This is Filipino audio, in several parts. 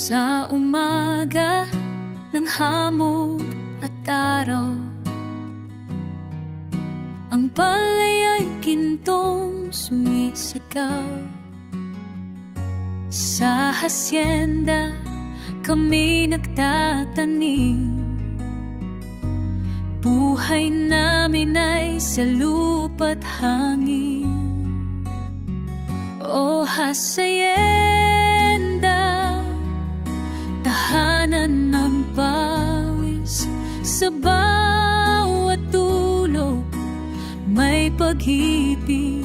Sa umaga ng hamog at araw, ang palay ay gintong sumisigaw. Sa hasyenda kami nagtatanim, buhay namin ay sa lupa't hangin. O hasyenda, tahanan ng pawis, sa bawat tulog may pag-ibig.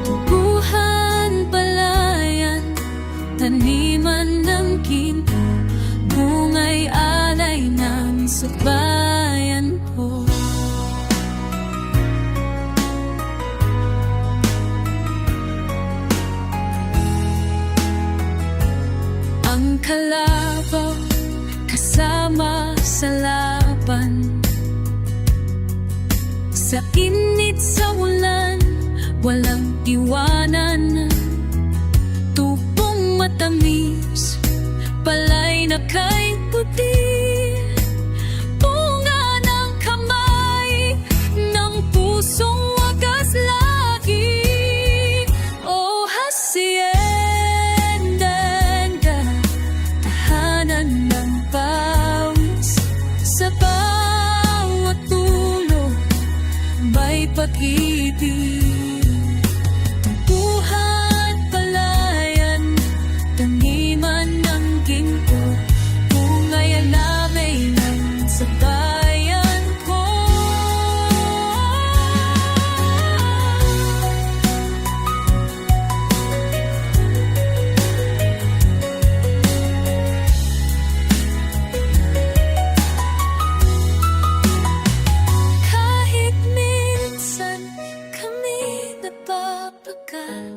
Tubuhan, palayan, taniman ng ginto, bungay alay namin sa bayan ko. Ang kalabaw kasama sa laban, sa init, sa ulan, walang iwanan. Tubong matamis, palay na kay puti, bunga ng kamay, ng pusong wagas lagi. O hasyenda, tahanan ng pawis, sa bawat tulog may pag-ibig. Tubuhan, palayan, taniman ng ginto, bungay alamay ng sa bayan ko. Kahit minsan kami napapagal,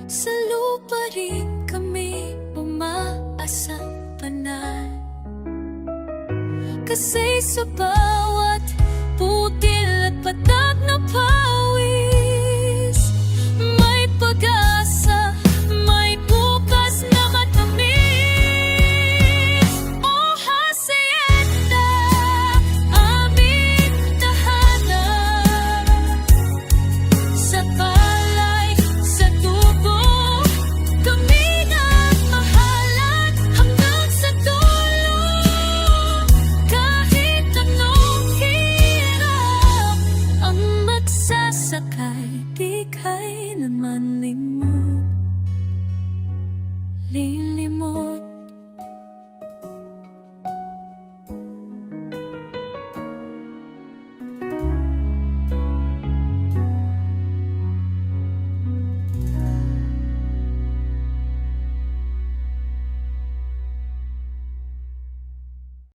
sa lupa rin kami umaasang panal. Kasi sa